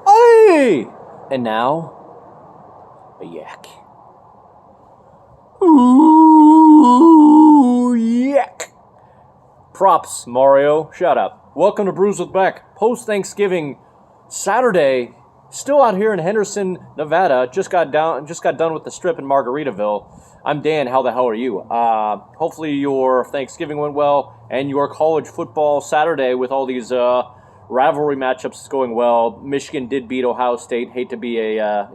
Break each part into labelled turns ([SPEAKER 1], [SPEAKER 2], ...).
[SPEAKER 1] Hey! And now, a yak. Ooh, yak. Props, Mario. Shut up. Welcome to Brews with Beck. Post-Thanksgiving Saturday. Still out here in Henderson, Nevada. Just got done with the strip in Margaritaville. I'm Dan. How the hell are you? Hopefully your Thanksgiving went well and your college football Saturday with all these rivalry matchups is going well. Michigan did beat Ohio State. Hate to be a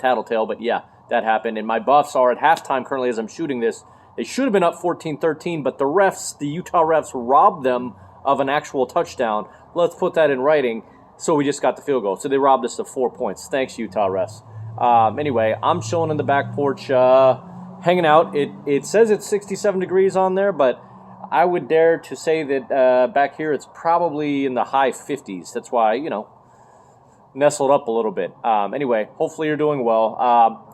[SPEAKER 1] tattletale, but yeah, that happened. And my Buffs are at halftime currently as I'm shooting this. They should have been up 14-13, but the Utah refs robbed them of an actual touchdown. Let's put that in writing. So we just got the field goal. So they robbed us of 4 points. Thanks, Utah refs. Anyway, I'm chilling in the back porch, hanging out. It says it's 67 degrees on there, but I would dare to say that back here it's probably in the high 50s. That's why, nestled up a little bit. Anyway, hopefully you're doing well.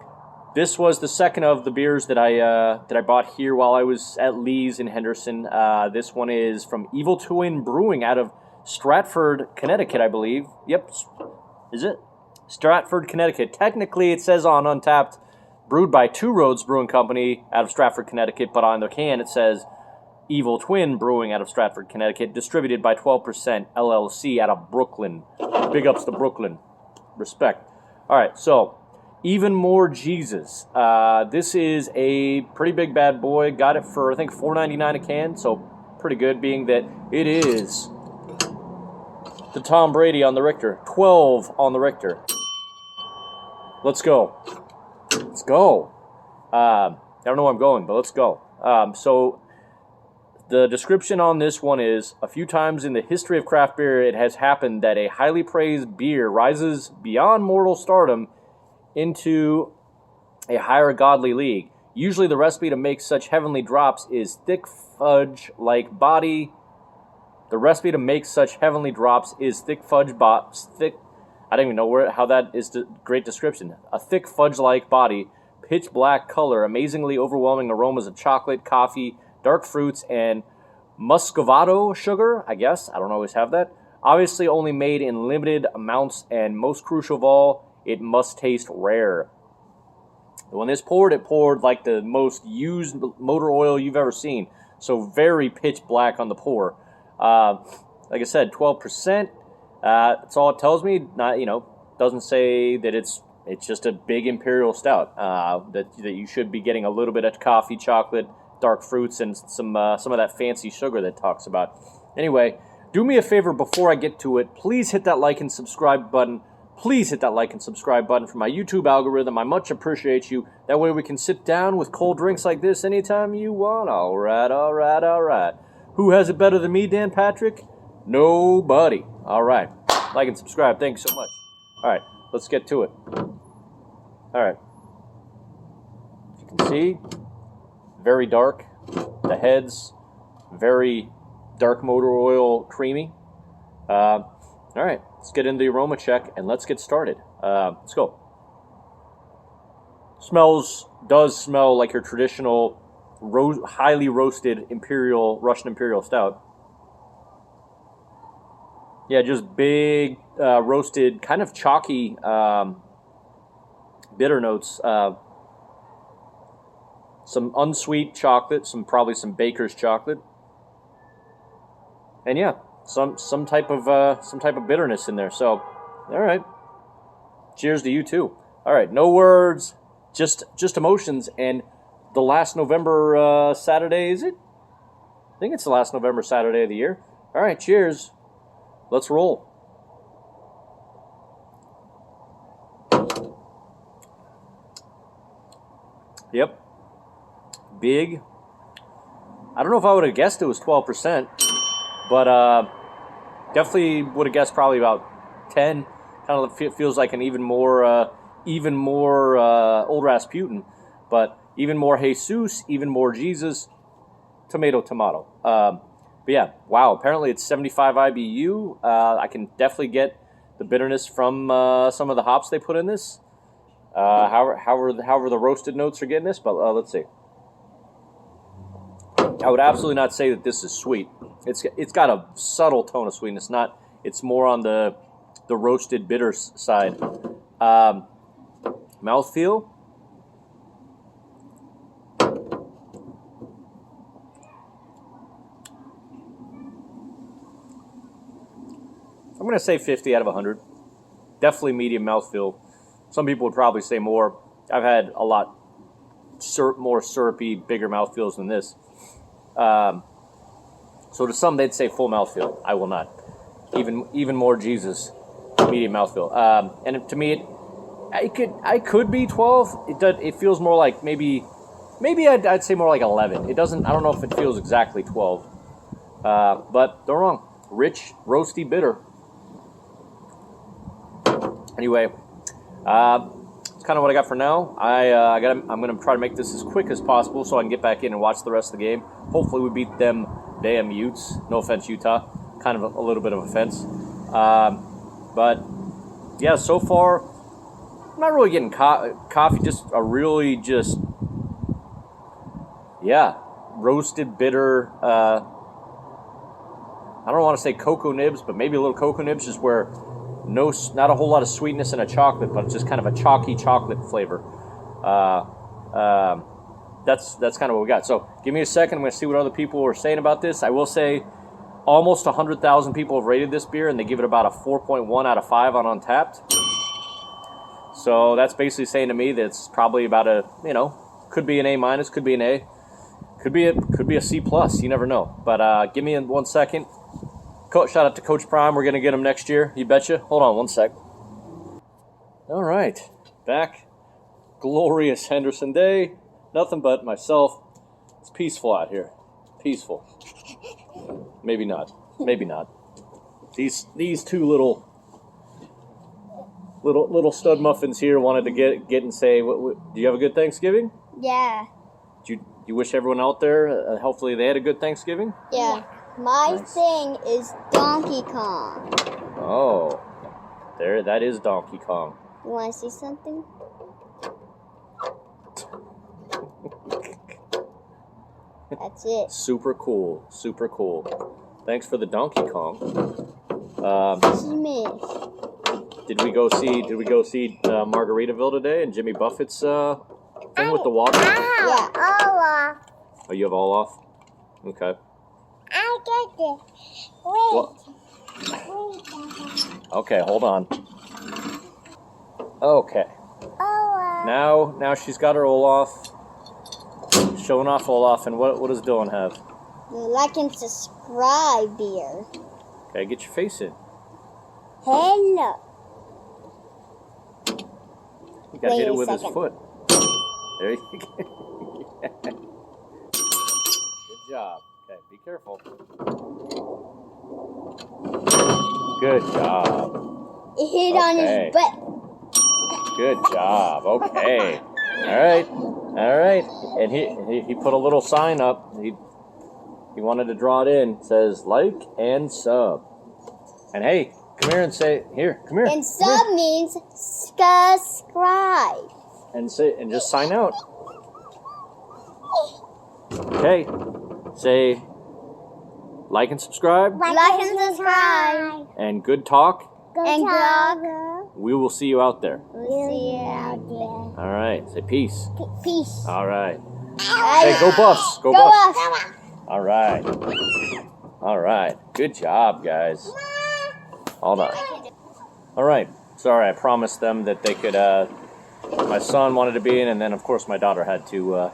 [SPEAKER 1] This was the second of the beers that I bought here while I was at Lee's in Henderson. This one is from Evil Twin Brewing out of Stratford, Connecticut, I believe. Yep. Is it? Stratford, Connecticut. Technically, it says on Untapped, brewed by Two Roads Brewing Company out of Stratford, Connecticut, but on the can it says Evil Twin Brewing out of Stratford, Connecticut, distributed by 12% LLC out of Brooklyn. Big ups to Brooklyn. Respect. All right, so Even More Jesus. This is a pretty big bad boy. Got it for, I think, $4.99 a can, so pretty good, being that it is the Tom Brady on the Richter. 12 on the Richter. Let's go. Let's go. I don't know where I'm going, but let's go. So the description on this one is, a few times in the history of craft beer, it has happened that a highly praised beer rises beyond mortal stardom into a higher godly league. Usually the recipe to make such heavenly drops is thick fudge-like body. The recipe to make such heavenly drops is thick fudge I don't even know how that is a great description. A thick fudge-like body, pitch black color, amazingly overwhelming aromas of chocolate, coffee, dark fruits, and muscovado sugar, I guess. I don't always have that. Obviously only made in limited amounts, and most crucial of all, it must taste rare. When this poured, it poured like the most used motor oil you've ever seen. So very pitch black on the pour. Like I said, 12%. That's all it tells me. Not, doesn't say that it's just a big Imperial Stout. That you should be getting a little bit of coffee, chocolate, dark fruits, and some of that fancy sugar that it talks about. Anyway, do me a favor before I get to it. Please hit that like and subscribe button. Please hit that like and subscribe button for my YouTube algorithm. I much appreciate you. That way we can sit down with cold drinks like this anytime you want. All right. Who has it better than me, Dan Patrick? Nobody. All right. Like and subscribe. Thanks so much. All right. Let's get to it. All right. As you can see, very dark. The heads, very dark motor oil, creamy. All right. Let's get into the aroma check and let's get started. Let's go. Does smell like your traditional highly roasted Russian Imperial Stout. Yeah, just big roasted, kind of chalky bitter notes. Some unsweet chocolate, probably some baker's chocolate, and yeah, some type of bitterness in there. So, all right. Cheers to you too. All right, no words, just emotions. And the last November Saturday, is it? I think it's the last November Saturday of the year. All right, cheers. Let's roll. Yep. Big. I don't know if I would have guessed it was 12%, but definitely would have guessed probably about 10. Kind of feels like an even more Old Rasputin, but even more Jesus, even more Jesus, tomato. But yeah, wow, apparently it's 75 IBU. I can definitely get the bitterness from some of the hops they put in this. However the roasted notes are getting this, but let's see. I would absolutely not say that this is sweet. It's got a subtle tone of sweetness. It's more on the the roasted bitter side. Mouthfeel. I'm going to say 50 out of 100. Definitely medium mouthfeel. Some people would probably say more. I've had a lot more syrupy, bigger mouthfeels than this. So to some, they'd say full mouthfeel. I will not. Even more Jesus, medium mouthfeel. And to me, I could be 12. It feels more like maybe I'd say more like 11. It doesn't. I don't know if it feels exactly 12. But they're wrong. Rich, roasty, bitter. Anyway, it's kind of what I got for now. I'm going to try to make this as quick as possible so I can get back in and watch the rest of the game. Hopefully we beat them damn Utes. No offense, Utah. Kind of a little bit of offense. But, yeah, so far, I'm not really getting coffee. Just a really roasted, bitter, I don't want to say cocoa nibs, but maybe a little cocoa nibs, just where not a whole lot of sweetness in a chocolate, but just kind of a chalky chocolate flavor. That's kind of what we got. So give me a second. I'm going to see what other people are saying about this. I will say almost 100,000 people have rated this beer, and they give it about a 4.1 out of 5 on Untappd. So that's basically saying to me that it's probably about could be an A-, could be an A. Could be a C+. You never know. But give me 1 second. Shout out to Coach Prime. We're going to get him next year. You betcha. Hold on 1 sec. All right. Back. Glorious Henderson Day. Nothing but myself. It's peaceful out here. Peaceful. Maybe not. Maybe not. These two little stud muffins here wanted to get and say, do you have a good Thanksgiving?
[SPEAKER 2] Yeah.
[SPEAKER 1] Do you wish everyone out there, hopefully they had a good Thanksgiving?
[SPEAKER 2] Yeah. My thing is Donkey Kong.
[SPEAKER 1] Oh, that is Donkey Kong.
[SPEAKER 2] You want to see something? That's it.
[SPEAKER 1] Super cool. Super cool. Thanks for the Donkey Kong. Did we go see Margaritaville today and Jimmy Buffett's thing with the water?
[SPEAKER 2] Yeah, all off.
[SPEAKER 1] Oh, you have all off? Okay.
[SPEAKER 2] I get this. Wait.
[SPEAKER 1] Okay, hold on. Okay. Now she's got her Olaf. Showing off Olaf, and what does Dylan have?
[SPEAKER 2] Like and subscribe beer.
[SPEAKER 1] Okay, get your face in.
[SPEAKER 2] Hello.
[SPEAKER 1] You gotta hit it with his foot. There you go. Good job. Okay, be careful. Good job.
[SPEAKER 2] It hit on his butt.
[SPEAKER 1] Good job. Okay. All right. And he put a little sign up. He wanted to draw it in. It says like and sub. And hey, come here and say come here.
[SPEAKER 2] And sub means subscribe.
[SPEAKER 1] And just sign out. Okay. Say like and subscribe.
[SPEAKER 2] Like and subscribe.
[SPEAKER 1] And good talk.
[SPEAKER 2] And dog.
[SPEAKER 1] We will see you out there.
[SPEAKER 2] We'll see you out there.
[SPEAKER 1] All right. Say peace.
[SPEAKER 2] Peace.
[SPEAKER 1] All right. Hey, go Buffs. Go Buffs. All right. All right. Good job, guys. Hold on. All right. Sorry, I promised them that they could, my son wanted to be in, and then, of course, my daughter had to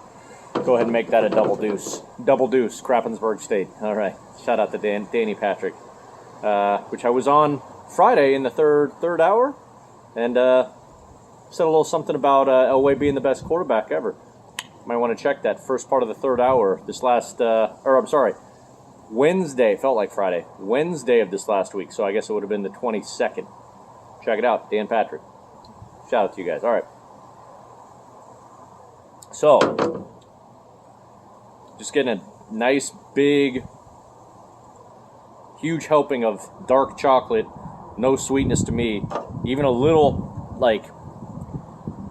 [SPEAKER 1] go ahead and make that a double deuce. Double deuce, Krappensburg State. All right. Shout out to Danny Patrick, which I was on Friday in the third hour, and said a little something about Elway being the best quarterback ever. Might want to check that first part of the third hour. Wednesday. It felt like Friday. Wednesday of this last week, so I guess it would have been the 22nd. Check it out, Dan Patrick. Shout out to you guys. All right. So, just getting a nice, big, huge helping of dark chocolate. No sweetness to me. Even a little,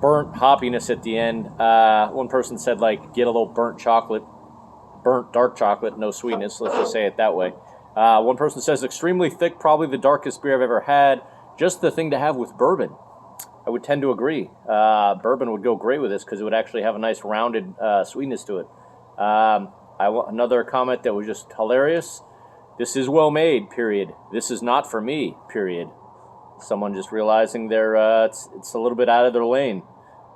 [SPEAKER 1] burnt hoppiness at the end. One person said, get a little burnt dark chocolate, no sweetness. Let's just say it that way. One person says, extremely thick, probably the darkest beer I've ever had. just the thing to have with bourbon. I would tend to agree. Bourbon would go great with this because it would actually have a nice rounded sweetness to it. Another comment that was just hilarious. This is well made, period. This is not for me, period. Someone just realizing it's a little bit out of their lane.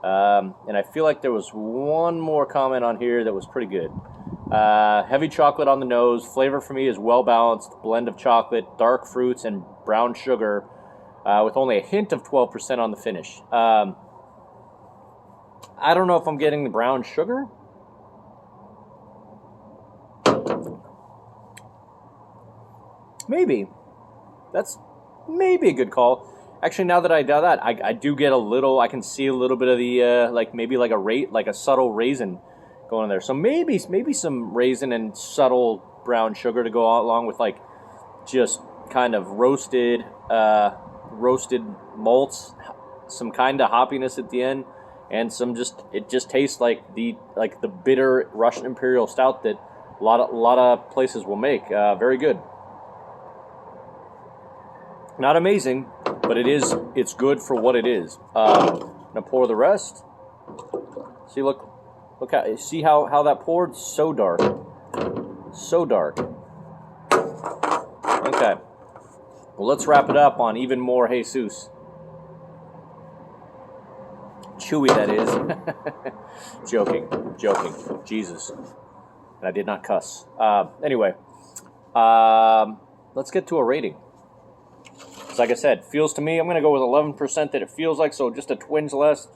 [SPEAKER 1] And I feel like there was one more comment on here that was pretty good. Heavy chocolate on the nose. Flavor for me is well-balanced. Blend of chocolate, dark fruits, and brown sugar with only a hint of 12% on the finish. I don't know if I'm getting the brown sugar. Maybe. That's maybe a good call. Actually, now that I do that, I do get a little. I can see a little bit of the maybe like a subtle raisin going in there. So maybe some raisin and subtle brown sugar to go along with like just kind of roasted malts, some kind of hoppiness at the end, and it just tastes like the bitter Russian Imperial Stout that a lot of places will make. Very good. Not amazing, but it's good for what it is. Now pour the rest. See, see how that poured? So dark. So dark. Okay. Well, let's wrap it up on even more Jesus. Chewy, that is. Joking. Jesus. And I did not cuss. Anyway. Let's get to a rating. Like I said, feels to me, I'm going to go with 11% that it feels like, so just a twinge less.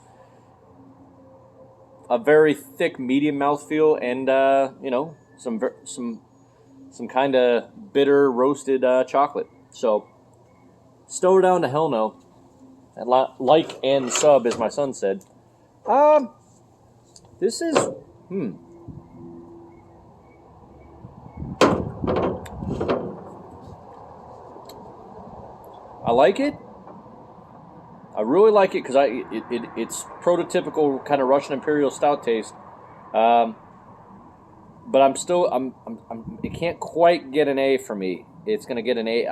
[SPEAKER 1] A very thick medium mouthfeel, and some kind of bitter roasted chocolate. So stow her down to hell no. And like and sub, as my son said. This is I like it. I really like it because it's prototypical kind of Russian Imperial Stout taste. But it can't quite get an A for me. It's going to get an A,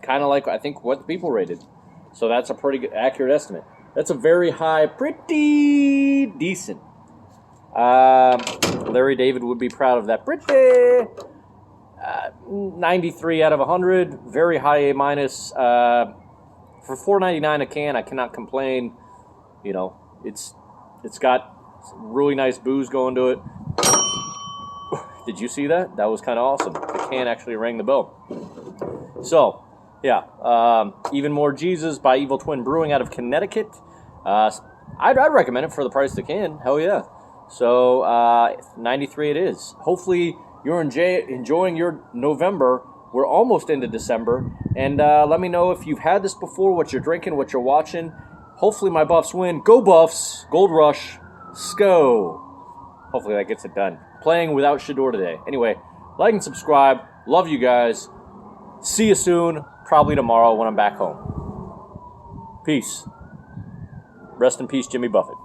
[SPEAKER 1] kind of like I think what the people rated. So that's a pretty good, accurate estimate. That's a very high, pretty decent. Larry David would be proud of that. Pretty. 93 out of 100, very high A minus. For $4.99 a can, I cannot complain. You know, it's got some really nice booze going to it. Did you see that? That was kind of awesome. The can actually rang the bell. So, yeah, Even More Jesus by Evil Twin Brewing out of Connecticut. I'd recommend it for the price of the can. Hell yeah. So, 93 it is. Hopefully you're enjoying your November. We're almost into December. And let me know if you've had this before, what you're drinking, what you're watching. Hopefully my Buffs win. Go Buffs! Gold Rush. Sco! Hopefully that gets it done. Playing without Shador today. Anyway, like and subscribe. Love you guys. See you soon. Probably tomorrow when I'm back home. Peace. Rest in peace, Jimmy Buffett.